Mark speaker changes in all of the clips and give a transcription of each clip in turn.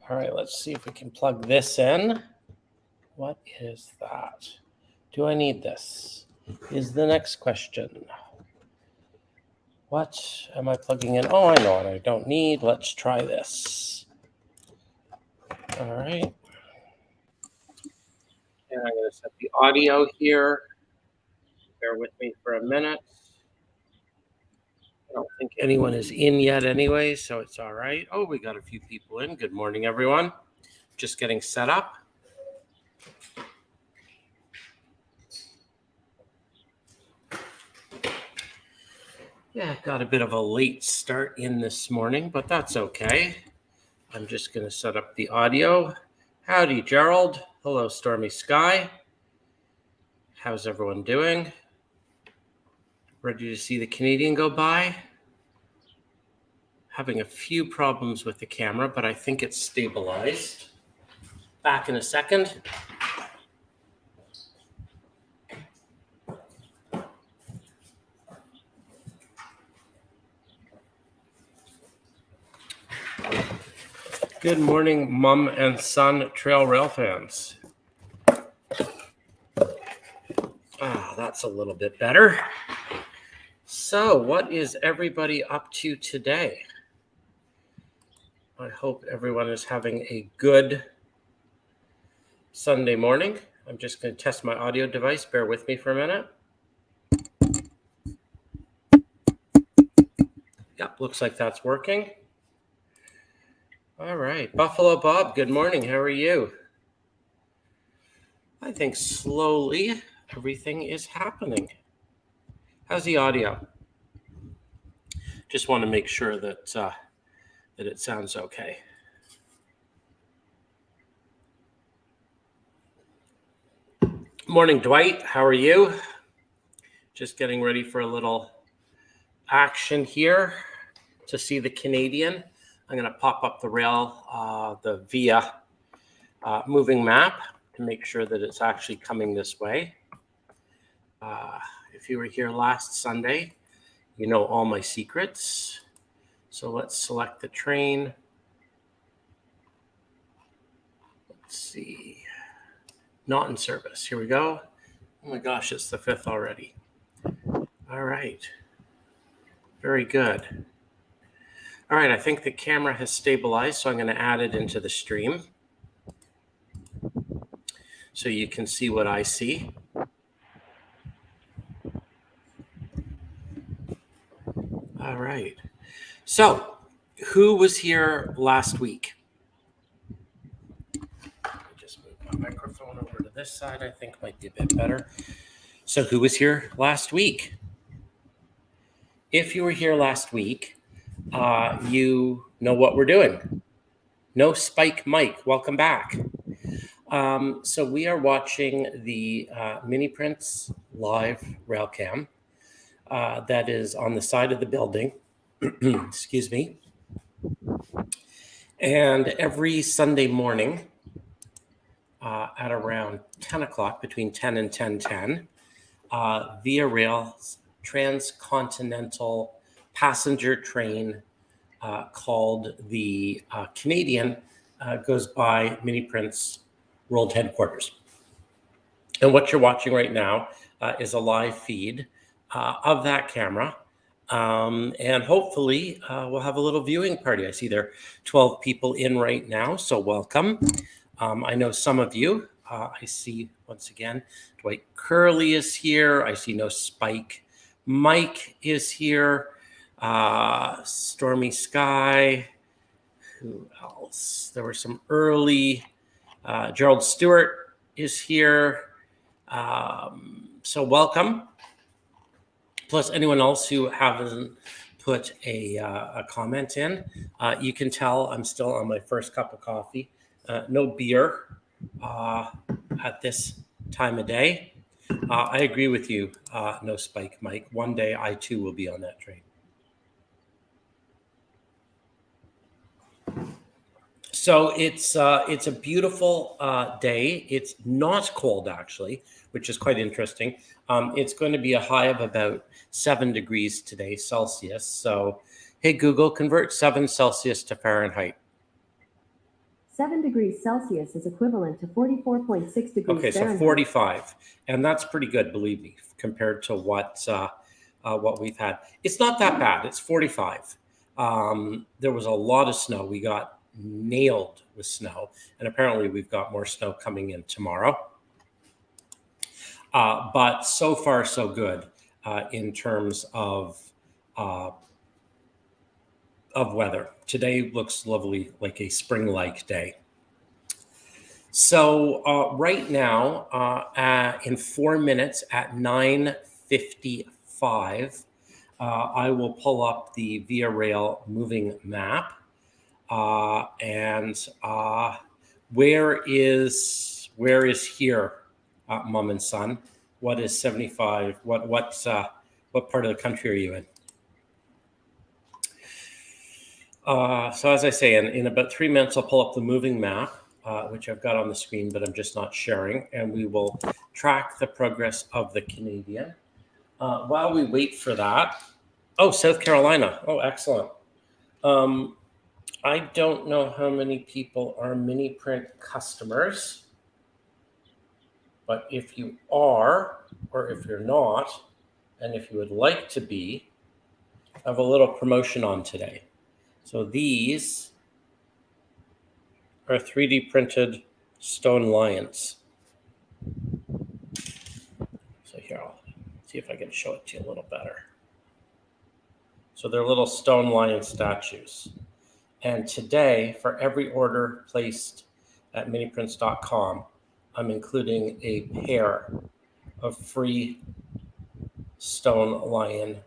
Speaker 1: All right, let's see if we can plug this in. What is that? Do I need this? Is the next question. What am I plugging in? Oh, I know what I don't need. Let's try this. All right. And I'm going to set the audio here. Bear with me for a minute. I don't think anyone is in yet anyway, so it's all right. Oh, we got a few people in. Good morning, everyone. Just getting set up. Yeah, got a bit of a late start in this morning, but that's okay. I'm just going to set up the audio. Howdy, Gerald. Hello, Stormy Sky. How's everyone doing? Ready to see the Canadian go by? Having a few problems with the camera, but I think it's stabilized. Back in a second. Good morning, mom and son trail rail fans. That's a little bit better. So what is everybody up to today? I hope everyone is having a good Sunday morning. I'm just going to test my audio device. Bear with me for a minute. Yep, looks like that's working. All right, Buffalo Bob, good morning. How are you? I think slowly everything is happening. How's the audio? Just want to make sure that it sounds okay. Morning, Dwight. How are you? Just getting ready for a little action here to see the Canadian. I'm going to pop up the rail, the Via moving map to make sure that it's actually coming this way. If you were here last Sunday, you know all my secrets. So let's select the train. Let's see. Not in service. Here we go. Oh my gosh, it's the 5th already. All right. Very good. All right, I think the camera has stabilized, so I'm going to add it into the stream so you can see what I see. All right. So, who was here last week? Just move my microphone over to this side. I think might be a bit better. So, who was here last week? If you were here last week, you know what we're doing. No Spike Mike, welcome back. So we are watching the miniprints live RailCam that is on the side of the building. Excuse me. And every Sunday morning at around 10 o'clock, between 10 and 10:10, ViaRail's transcontinental passenger train called the Canadian goes by miniprints World Headquarters. And what you're watching right now is a live feed of that camera. And hopefully we'll have a little viewing party. I see there are 12 people in right now, so welcome. I know some of you. I see, once again, Dwight Curley is here. I see no Spike. Mike is here. Stormy Sky. Who else? There were some early. Gerald Stewart is here. So welcome. Plus anyone else who hasn't put a comment in. You can tell I'm still on my first cup of coffee. No beer at this time of day. I agree with you, no Spike, Mike. One day I too will be on that train. So it's a beautiful day. It's not cold actually, which is quite interesting. It's going to be a high of about 7 degrees today Celsius. So, hey Google, convert 7 Celsius to Fahrenheit.
Speaker 2: 7 degrees Celsius is equivalent to 44.6 degrees
Speaker 1: Okay,
Speaker 2: Fahrenheit.
Speaker 1: so 45. And that's pretty good, believe me, compared to what we've had. It's not that bad. It's 45. There was a lot of snow. We got nailed with snow. And apparently we've got more snow coming in tomorrow. But so far, so good in terms of weather. Today looks lovely, like a spring-like day. So right now, in 4 minutes at 9:55, I will pull up the ViaRail moving map. And where is here, Mom and Son? What is 75? What part of the country are you in? So as I say, in about 3 minutes, I'll pull up the moving map, which I've got on the screen, but I'm just not sharing, and we will track the progress of the Canadian. While we wait for that, oh, South Carolina. Oh, excellent. I don't know how many people are mini print customers, but if you are, or if you're not, and if you would like to be, I have a little promotion on today. So these are 3D printed stone lions. So here, I'll see if I can show it to you a little better. So they're little stone lion statues. And today, for every order placed at miniprints.com, I'm including a pair of free stone lion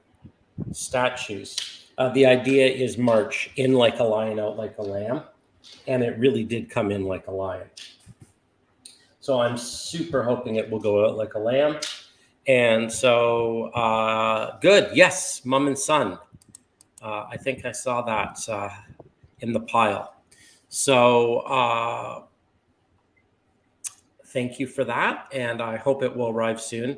Speaker 1: statues. The idea is march in like a lion, out like a lamb. And it really did come in like a lion. So I'm super hoping it will go out like a lamb. And so, good. Yes, Mom and Son. I think I saw that in the pile. So thank you for that. And I hope it will arrive soon.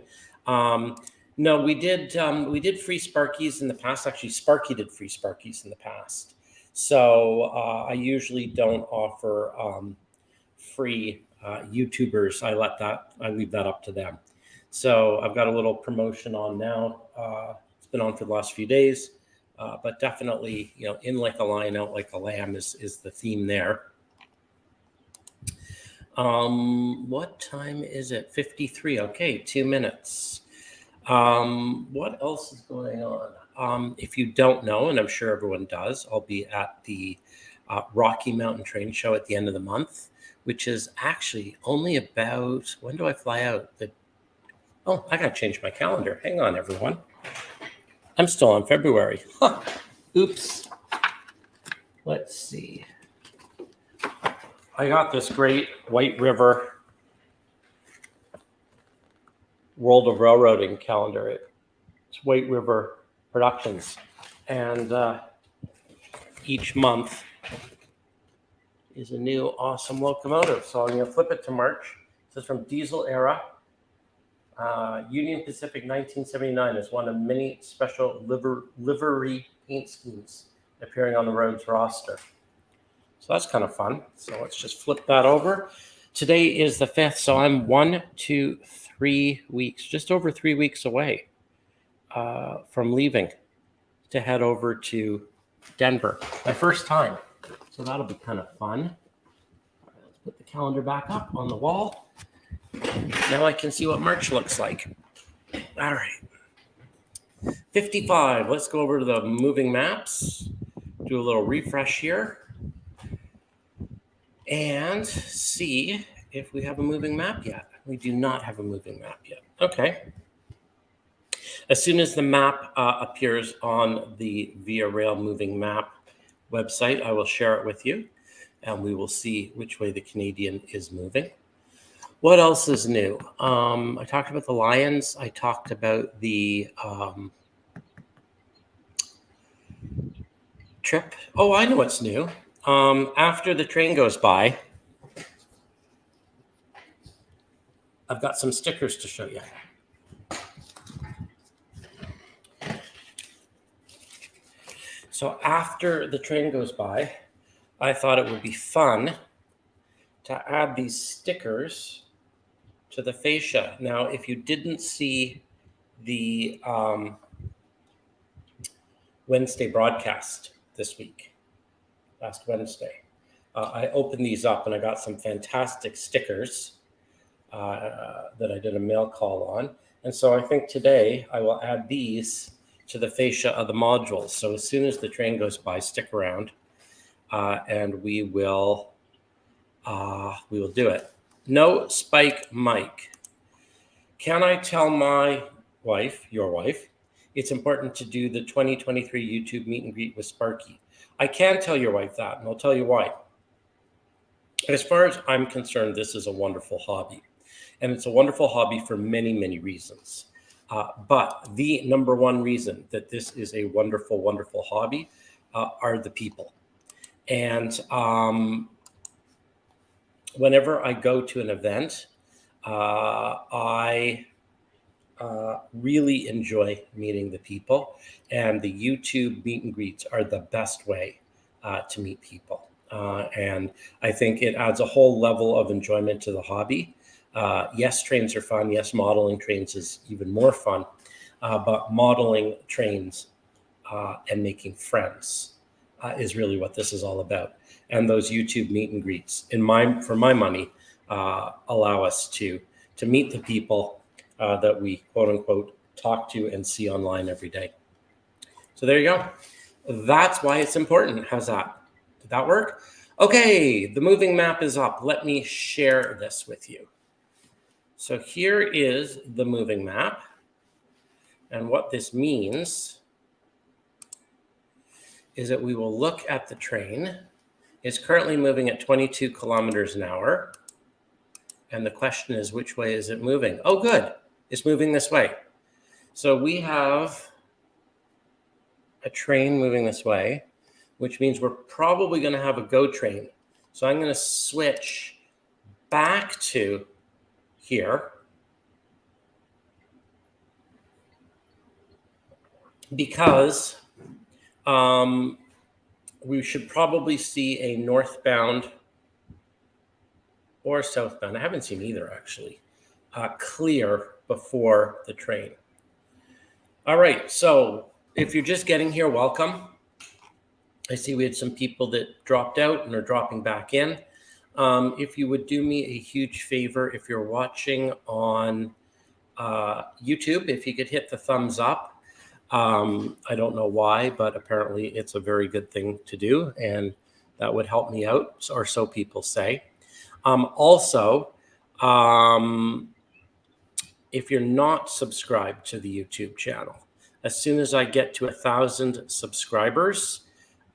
Speaker 1: No, we did free Sparkies in the past. Actually, Sparky did free Sparkies in the past. So I usually don't offer free YouTubers. I leave that up to them. So I've got a little promotion on now. It's been on for the last few days, but definitely, in like a lion, out like a lamb is the theme there. What time is it? 53. Okay, 2 minutes. What else is going on? If you don't know, and I'm sure everyone does, I'll be at the Rocky Mountain Train Show at the end of the month, which is actually only about, when do I fly out? Oh, I got to change my calendar. Hang on, everyone. I'm still on February. Huh. Oops. Let's see. I got this great White River World of Railroading calendar. It's White River Productions. And each month is a new awesome locomotive. So I'm going to flip it to March. This is from Diesel Era. Union Pacific 1979 is one of many special livery paint schemes appearing on the road's roster. So that's kind of fun. So let's just flip that over. Today is the 5th, so I'm 1, 2, 3 weeks, just over 3 weeks away from leaving to head over to Denver. My first time. So that'll be kind of fun. All right, let's put the calendar back up on the wall. Now I can see what March looks like. All right. 55. Let's go over to the moving maps. Do a little refresh here. And see if we have a moving map yet. We do not have a moving map yet. Okay. As soon as the map appears on the ViaRail moving map website, I will share it with you, and we will see which way the Canadian is moving. What else is new? I talked about the Lions. I talked about the trip. Oh, I know what's new. After the train goes by, I've got some stickers to show you. So after the train goes by, I thought it would be fun to add these stickers to the fascia. Now, if you didn't see the Wednesday broadcast this week, last Wednesday, I opened these up and I got some fantastic stickers that I did a mail call on. And so I think today I will add these to the fascia of the modules. So as soon as the train goes by, stick around and we will do it. No spike mic. Can I tell my wife, your wife, it's important to do the 2023 YouTube meet and greet with Sparky? I can tell your wife that, and I'll tell you why. As far as I'm concerned, this is a wonderful hobby. And it's a wonderful hobby for many, many reasons. But the number one reason that this is a wonderful, wonderful hobby are the people. And whenever I go to an event, I really enjoy meeting the people. And the YouTube meet and greets are the best way to meet people. And I think it adds a whole level of enjoyment to the hobby. Yes, trains are fun. Yes, modeling trains is even more fun. But modeling trains and making friends is really what this is all about. And those YouTube meet and greets, for my money, allow us to meet the people that we quote unquote talk to and see online every day. So there you go. That's why it's important. How's that? Did that work? Okay, the moving map is up. Let me share this with you. So here is the moving map. And what this means is that we will look at the train. It's currently moving at 22 kilometers an hour. And the question is, which way is it moving? Oh, good. It's moving this way. So we have a train moving this way, which means we're probably going to have a GO train. So I'm going to switch back to here because we should probably see a northbound or southbound. I haven't seen either, actually, clear before the train. All right, so if you're just getting here, welcome. I see we had some people that dropped out and are dropping back in. If you would do me a huge favor, if you're watching on YouTube, if you could hit the thumbs up. I don't know why, but apparently it's a very good thing to do, and that would help me out, or so people say. Also, if you're not subscribed to the YouTube channel, as soon as I get to 1,000 subscribers,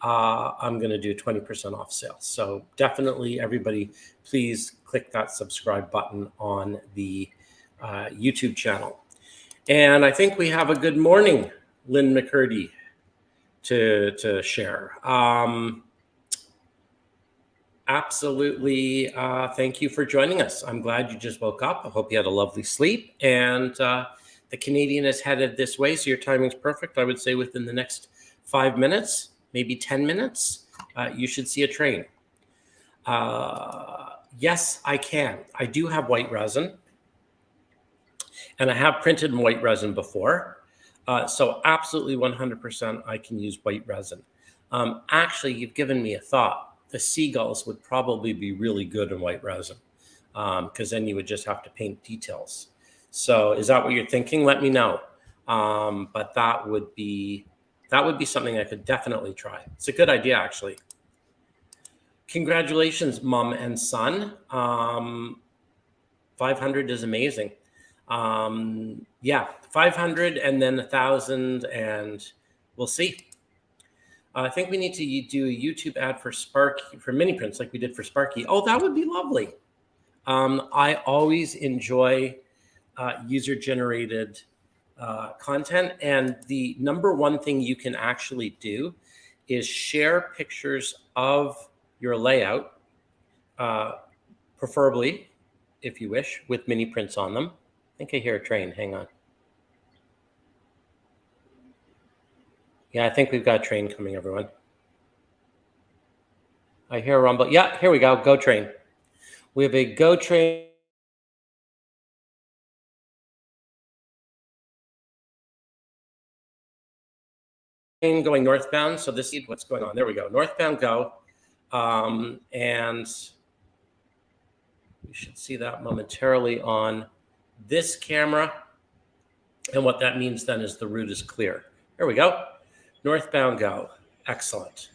Speaker 1: I'm going to do 20% off sale. So definitely, everybody, please click that subscribe button on the YouTube channel. And I think we have a good morning, Lynn McCurdy, to share. Absolutely. Thank you for joining us. I'm glad you just woke up. I hope you had a lovely sleep. And the Canadian is headed this way, so your timing's perfect. I would say within the next 5 minutes, maybe 10 minutes, you should see a train. Yes, I can. I do have white resin, and I have printed in white resin before. So absolutely 100% I can use white resin. Actually, you've given me a thought. The seagulls would probably be really good in white resin because then you would just have to paint details. So is that what you're thinking? Let me know. But that would be something I could definitely try. It's a good idea, actually. Congratulations, mom and son. 500 is amazing. Yeah, 500 and then 1,000, and we'll see. I think we need to do a YouTube ad for Sparky, for miniprints, like we did for Sparky. Oh, that would be lovely. I always enjoy user-generated content, and the number one thing you can actually do is share pictures of your layout, preferably, if you wish, with mini prints on them. I think I hear a train. Hang on. Yeah, I think we've got a train coming, everyone. I hear a rumble. Yeah, here we go. Go train. We have a GO train going northbound. So this is what's going on. There we go. Northbound GO. And we should see that momentarily on this camera. And what that means then is the route is clear. There we go. Northbound GO. Excellent.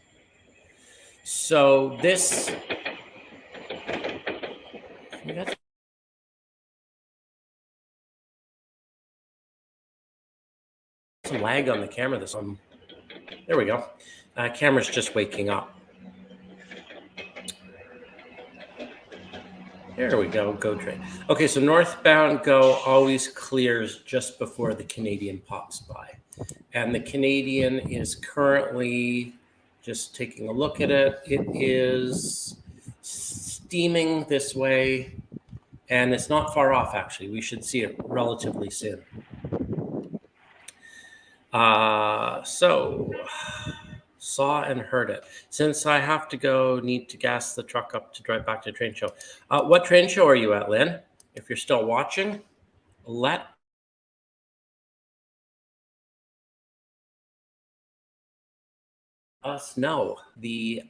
Speaker 1: So this, that's some lag on the camera. There we go. Camera's just waking up. There we go, GO train. Okay, so northbound GO always clears just before the Canadian pops by. And the Canadian is currently, just taking a look at it, it is steaming this way, and it's not far off, actually. We should see it relatively soon. So, saw and heard it. Since I have to go, need to gas the truck up to drive back to the train show. What train show are you at, Lynn? If you're still watching, let us know. The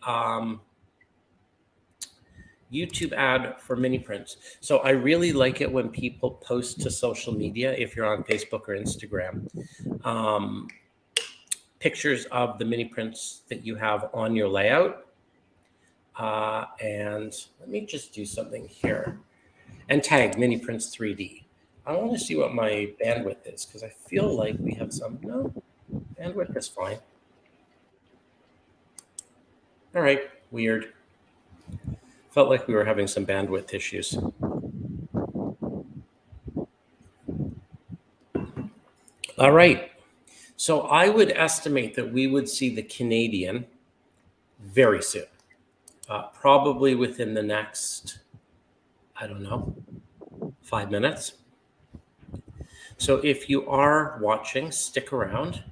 Speaker 1: YouTube ad for miniprints. So I really like it when people post to social media, if you're on Facebook or Instagram, pictures of the miniprints that you have on your layout. And let me just do something here and tag miniprints 3D. I want to see what my bandwidth is because I feel like we have some, no, bandwidth is fine. All right, weird. Felt like we were having some bandwidth issues. All right. So I would estimate that we would see the Canadian very soon, probably within the next, I don't know, 5 minutes. So if you are watching, stick around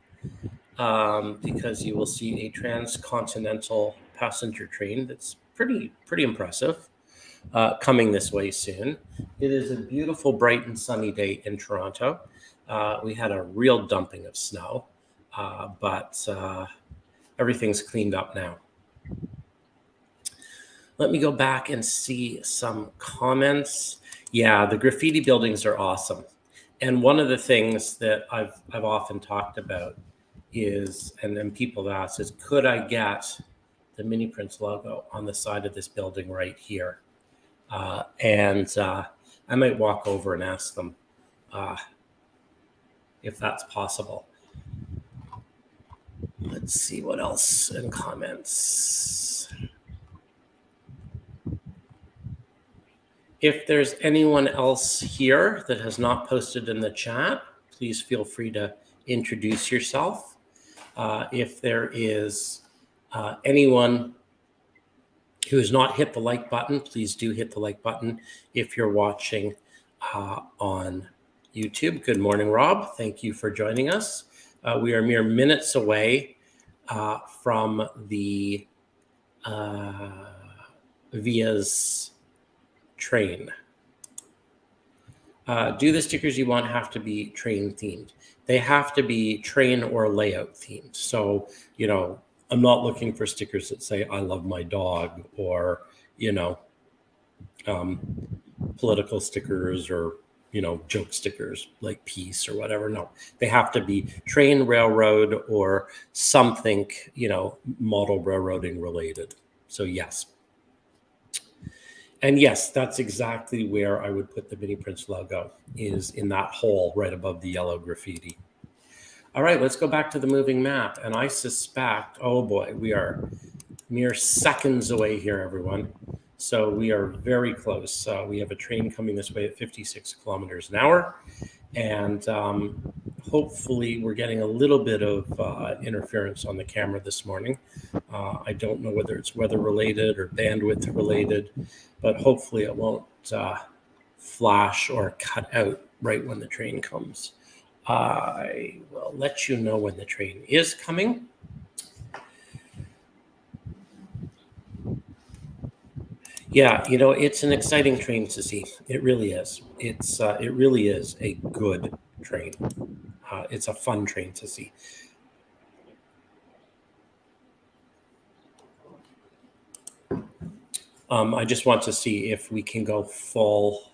Speaker 1: because you will see a transcontinental passenger train that's pretty impressive coming this way soon. It is a beautiful, bright and sunny day in Toronto. We had a real dumping of snow, but everything's cleaned up now. Let me go back and see some comments. Yeah, the graffiti buildings are awesome. And one of the things that I've often talked about is, and then people have asked, is could I get the miniprints logo on the side of this building right here? And I might walk over and ask them if that's possible. Let's see what else in comments. If there's anyone else here that has not posted in the chat, please feel free to introduce yourself. If there is anyone who has not hit the like button, please do hit the like button. If you're watching on YouTube, good morning, Rob. Thank you for joining us. We are mere minutes away from the Via's train. Do the stickers you want have to be train themed? They have to be train or layout themed. So, you know, I'm not looking for stickers that say, I love my dog, or, you know, political stickers, or, you know, joke stickers like peace or whatever. No, they have to be train, railroad, or something, you know, model railroading related. So yes. And yes, that's exactly where I would put the miniprints logo, is in that hole right above the yellow graffiti. All right, let's go back to the moving map. And I suspect, oh boy, we are mere seconds away here, everyone. So we are very close. We have a train coming this way at 56 kilometers an hour. And hopefully we're getting a little bit of interference on the camera this morning. I don't know whether it's weather related or bandwidth related, but hopefully it won't flash or cut out right when the train comes. I will let you know when the train is coming. Yeah, you know, it's an exciting train to see. It really is. It really is a good train. It's a fun train to see. I just want to see if we can go full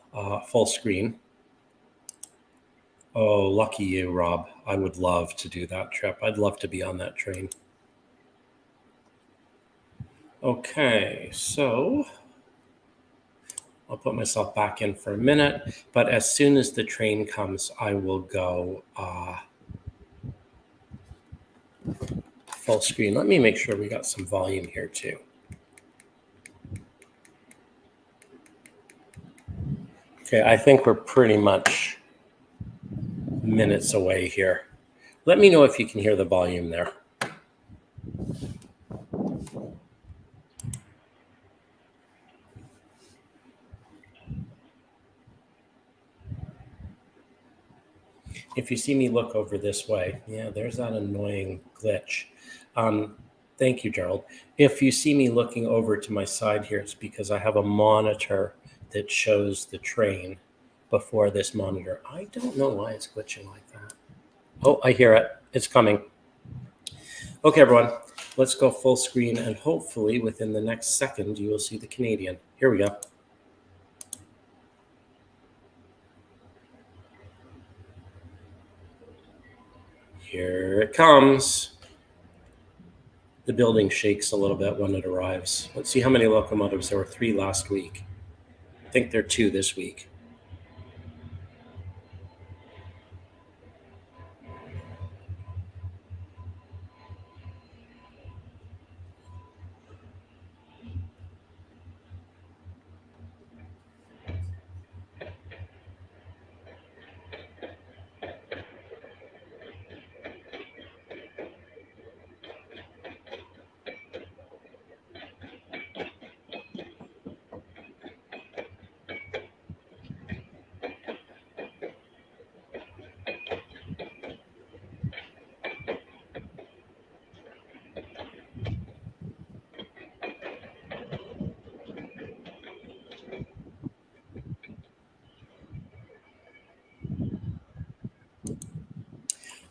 Speaker 1: screen. Oh, lucky you, Rob. I would love to do that trip. I'd love to be on that train. Okay, so I'll put myself back in for a minute, but as soon as the train comes, I will go full screen. Let me make sure we got some volume here too. Okay, I think we're pretty much minutes away here. Let me know if you can hear the volume there. If you see me look over this way, yeah, there's that annoying glitch. Thank you, Gerald. If you see me looking over to my side here, it's because I have a monitor that shows the train before this monitor. I don't know why it's glitching like that. Oh, I hear it. It's coming. Okay, everyone, let's go full screen, and hopefully within the next second, you will see the Canadian. Here we go. Here it comes. The building shakes a little bit when it arrives. Let's see how many locomotives. There were 3 last week. I think there are 2 this week.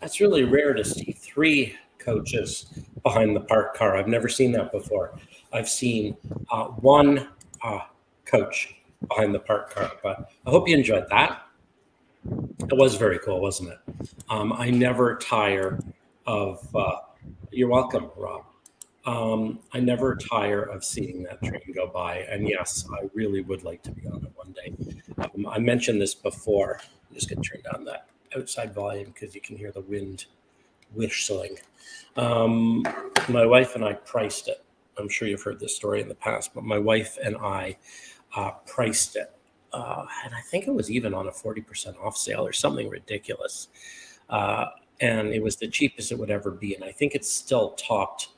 Speaker 1: That's really rare to see 3 coaches behind the parked car. I've never seen that before. I've seen 1 coach behind the parked car, but I hope you enjoyed that. It was very cool, wasn't it? I never tire of, you're welcome, Rob. I never tire of seeing that train go by. And yes, I really would like to be on it one day. I mentioned this before. I'm just going to turn down that outside volume because you can hear the wind whistling. My wife and I priced it. I'm sure you've heard this story in the past, but my wife and I priced it. And I think it was even on a 40% off sale or something ridiculous. And it was the cheapest it would ever be. And I think it's still topped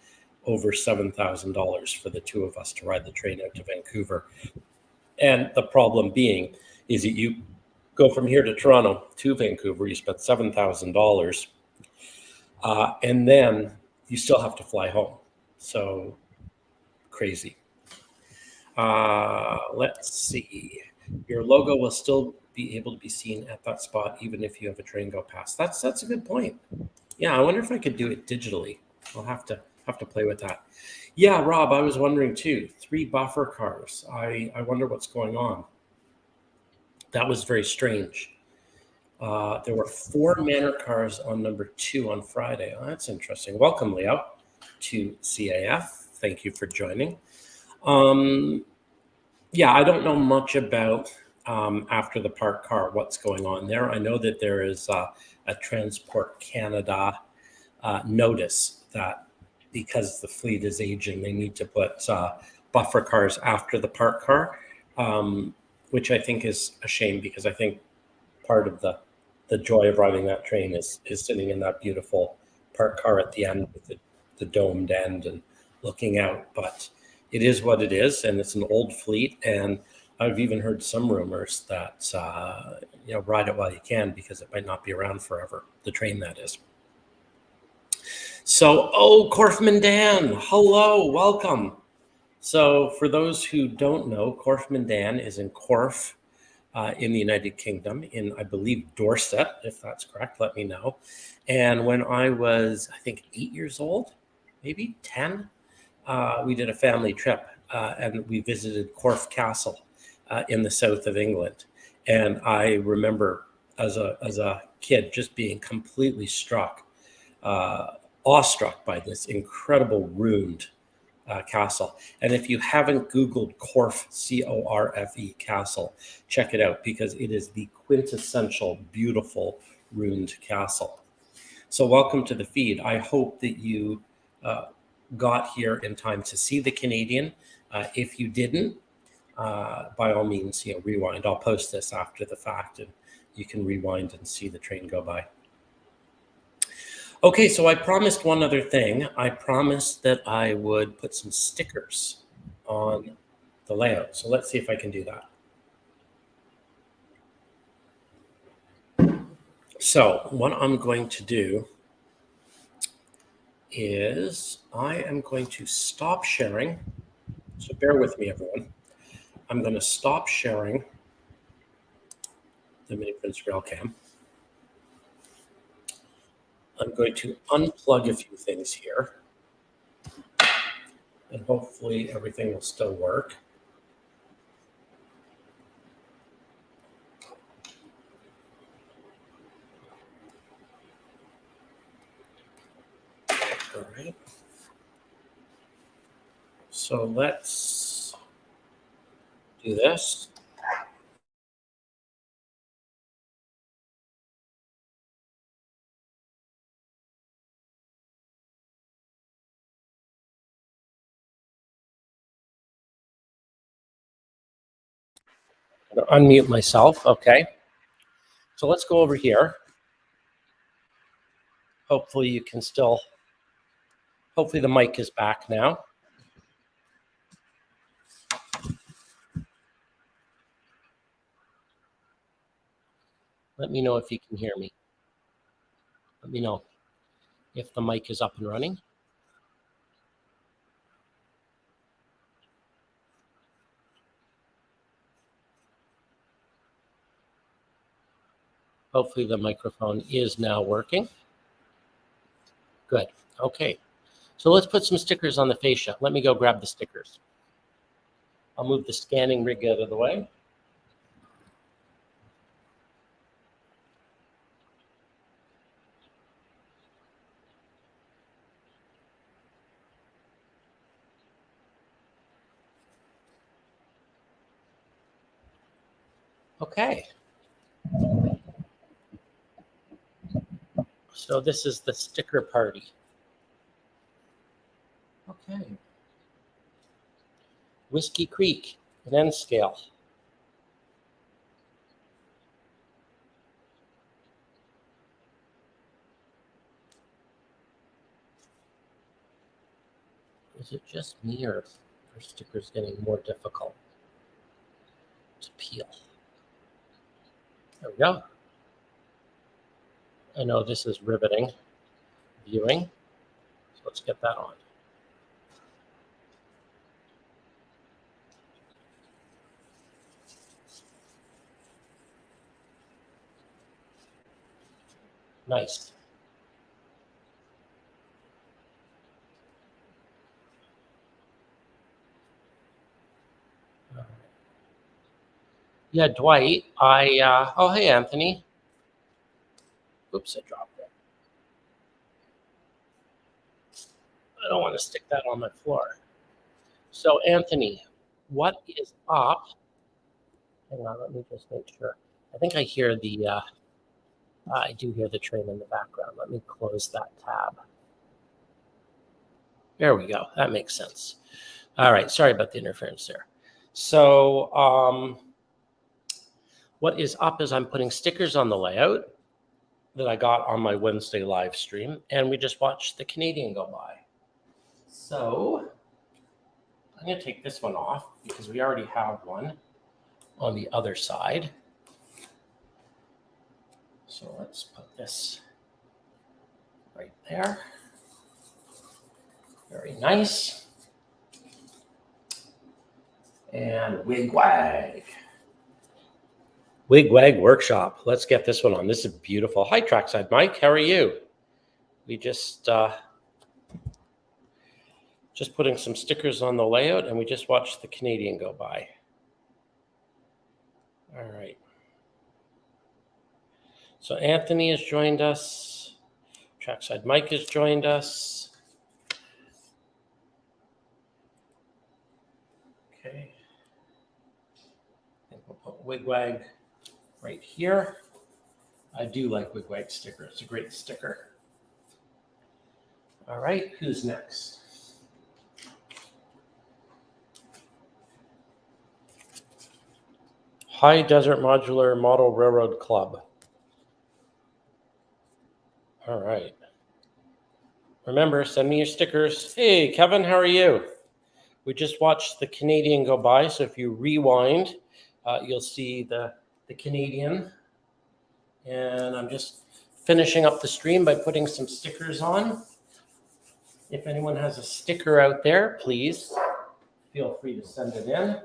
Speaker 1: over $7,000 for the 2 of us to ride the train out to Vancouver. And the problem being is that you go from here to Toronto to Vancouver, you spend $7,000, and then you still have to fly home. So crazy. Let's see. Your logo will still be able to be seen at that spot, even if you have a train go past. That's a good point. Yeah, I wonder if I could do it digitally. I'll have to play with that. Yeah, Rob, I was wondering too. 3 buffer cars. I wonder what's going on. That was very strange. There were 4 manor cars on number 2 on Friday. Oh, that's interesting. Welcome, Leo, to CAF. Thank you for joining. Yeah, I don't know much about after the parked car, what's going on there. I know that there is a Transport Canada notice that because the fleet is aging, they need to put buffer cars after the parked car, which I think is a shame because I think part of the joy of riding that train is sitting in that beautiful parked car at the end with the domed end and looking out. But it is what it is, and it's an old fleet. And I've even heard some rumors that ride it while you can because it might not be around forever. The train, that is. So, Korfman Dan, hello, welcome. So for those who don't know, Corfe Mandan is in Corfe in the United Kingdom, in, I believe, Dorset, if that's correct, let me know. And when I was, I think, 8 years old, maybe 10, we did a family trip and we visited Corfe Castle in the south of England. And I remember as a kid just being completely awestruck by this incredible ruined castle. And if you haven't Googled Corfe, C-O-R-F-E castle, check it out because it is the quintessential beautiful ruined castle. So welcome to the feed. I hope that you got here in time to see the Canadian. If you didn't, by all means, rewind. I'll post this after the fact and you can rewind and see the train go by. Okay, so I promised one other thing. I promised that I would put some stickers on the layout. So let's see if I can do that. So what I'm going to do is I am going to stop sharing. So bear with me, everyone. I'm going to stop sharing the miniprints RailCam. I'm going to unplug a few things here. And hopefully everything will still work. All right. So let's do this. I'm going to unmute myself. Okay. So let's go over here. Hopefully you can still, hopefully the mic is back now. Let me know if you can hear me. Let me know if the mic is up and running. Hopefully the microphone is now working. Good. Okay. So let's put some stickers on the fascia. Let me go grab the stickers. I'll move the scanning rig out of the way. Okay. So this is the sticker party. Okay. Whiskey Creek, an N scale. Is it just me or are stickers getting more difficult to peel? There we go. I know this is riveting viewing, so let's get that on. Nice. Yeah, Dwight, oh, hey, Anthony. Oops, I dropped it. I don't want to stick that on my floor. So, Anthony, what is up? Hang on, let me just make sure. I think I hear I do hear the train in the background. Let me close that tab. There we go. That makes sense. All right. Sorry about the interference there. So what is up is I'm putting stickers on the layout that I got on my Wednesday live stream, and we just watched the Canadian go by. So I'm going to take this one off because we already have one on the other side. So let's put this right there. Very nice. And Wigwag. Wigwag Workshop. Let's get this one on. This is beautiful. Hi, Trackside Mike. How are you? We just putting some stickers on the layout, and we just watched the Canadian go by. All right. So Anthony has joined us. Trackside Mike has joined us. Okay. And we'll put Wigwag right here. I do like Wigwag sticker. It's a great sticker. All right, who's next? High Desert Modular Model Railroad Club. All right. Remember, send me your stickers. Hey, Kevin, how are you? We just watched the Canadian go by, so if you rewind, you'll see the Canadian. And I'm just finishing up the stream by putting some stickers on. If anyone has a sticker out there, please feel free to send it in.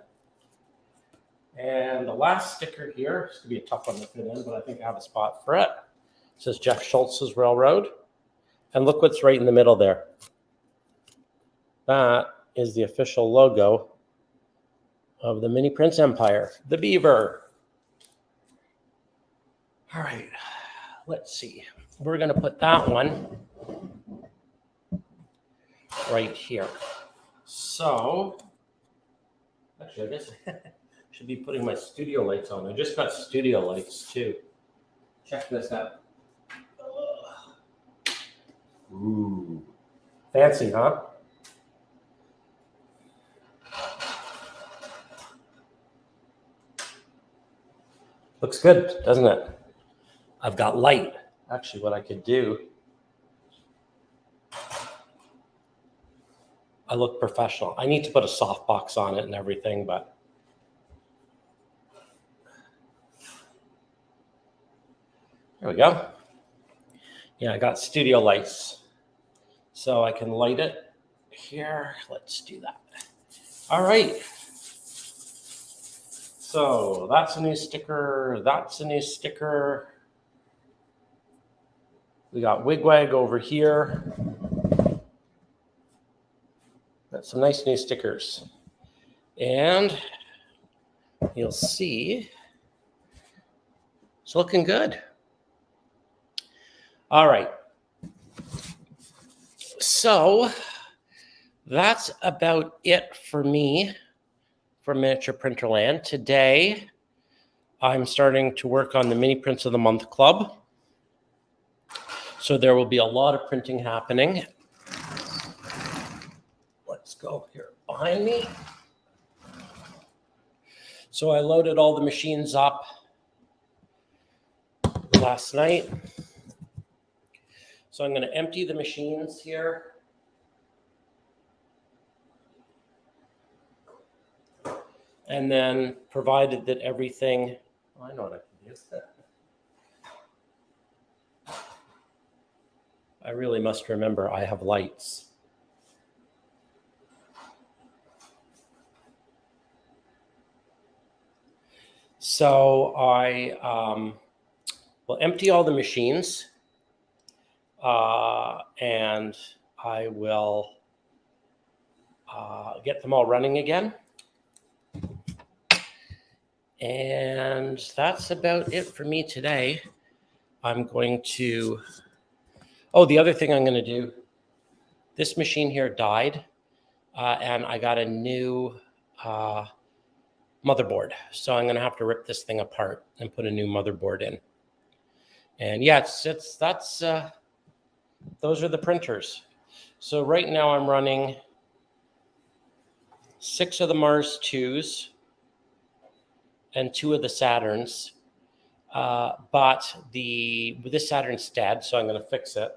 Speaker 1: And the last sticker here, it's going to be a tough one to fit in, but I think I have a spot for it. It says Jeff Schultz's Railroad. And look what's right in the middle there. That is the official logo of the Mini Prince Empire, the beaver. All right, let's see. We're going to put that one right here. So, actually, I guess I should be putting my studio lights on. I just got studio lights too. Check this out. Ooh, fancy, huh? Looks good, doesn't it? I've got light. Actually, what I could do, I look professional. I need to put a softbox on it and everything, but there we go. Yeah, I got studio lights, so I can light it here. Let's do that. All right. So that's a new sticker. That's a new sticker. We got Wigwag over here. Got some nice new stickers. And you'll see it's looking good. All right. So that's about it for me for Miniature Printerland. Today, I'm starting to work on the Mini Prints of the Month Club. So there will be a lot of printing happening. Let's go here behind me. So I loaded all the machines up last night. So I'm going to empty the machines here. And then, provided that everything, oh, I know what I can do. I really must remember I have lights. So I will empty all the machines, and I will get them all running again. And that's about it for me today. I'm going to, oh, the other thing I'm going to do, this machine here died, and I got a new motherboard. So I'm going to have to rip this thing apart and put a new motherboard in. And yeah, those are the printers. So right now I'm running 6 of the Mars 2s and 2 of the Saturns. But this Saturn's dead, so I'm going to fix it.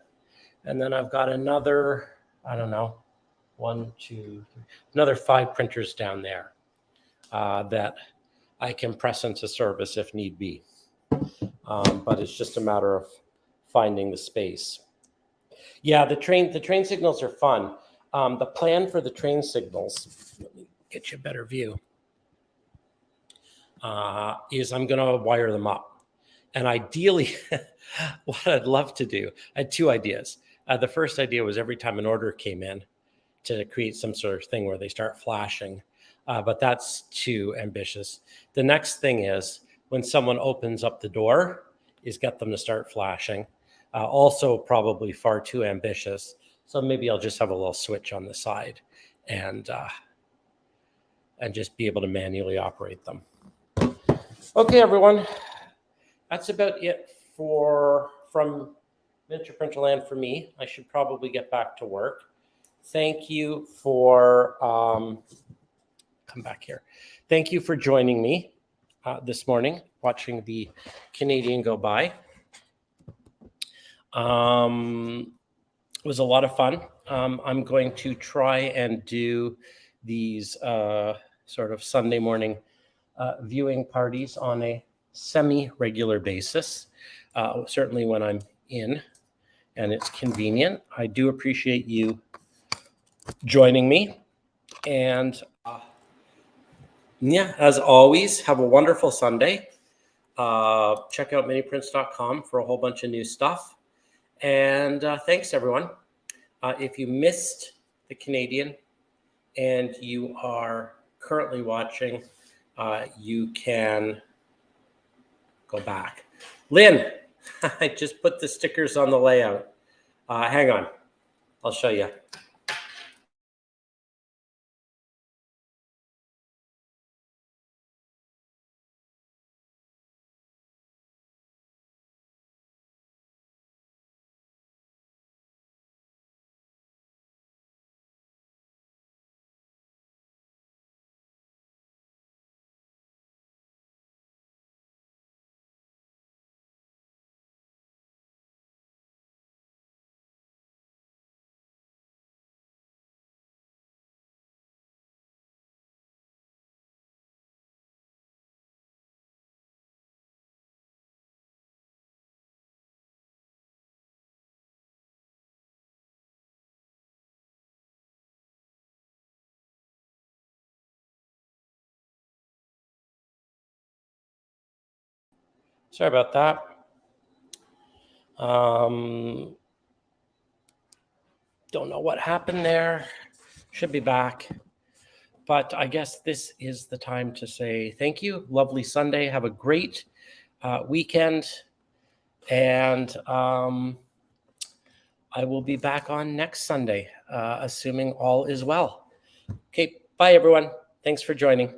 Speaker 1: And then I've got another, I don't know, 1, 2, 3, another 5 printers down there that I can press into service if need be. But it's just a matter of finding the space. Yeah, the train signals are fun. The plan for the train signals, let me get you a better view. is I'm going to wire them up. And ideally, what I'd love to do, I had two ideas. The first idea was every time an order came in to create some sort of thing where they start flashing, but that's too ambitious. The next thing is when someone opens up the door, is get them to start flashing. Also probably far too ambitious. So maybe I'll just have a little switch on the side and just be able to manually operate them. Okay, everyone, that's about it from miniature printer land for me. I should probably get back to work. Thank you for come back here. Thank you for joining me this morning, watching the Canadian go by. It was a lot of fun. I'm going to try and do these sort of Sunday morning viewing parties on a semi-regular basis, certainly when I'm in and it's convenient. I do appreciate you joining me. And yeah, as always, have a wonderful Sunday. Check out miniprints.com for a whole bunch of new stuff. And thanks, everyone. If you missed the Canadian and you are currently watching, you can go back. Lynn, I just put the stickers on the layout. Hang on, I'll show you. Sorry about that. Don't know what happened there. Should be back. But I guess this is the time to say thank you. Lovely Sunday. Have a great weekend. And I will be back on next Sunday, assuming all is well. Okay, bye, everyone. Thanks for joining.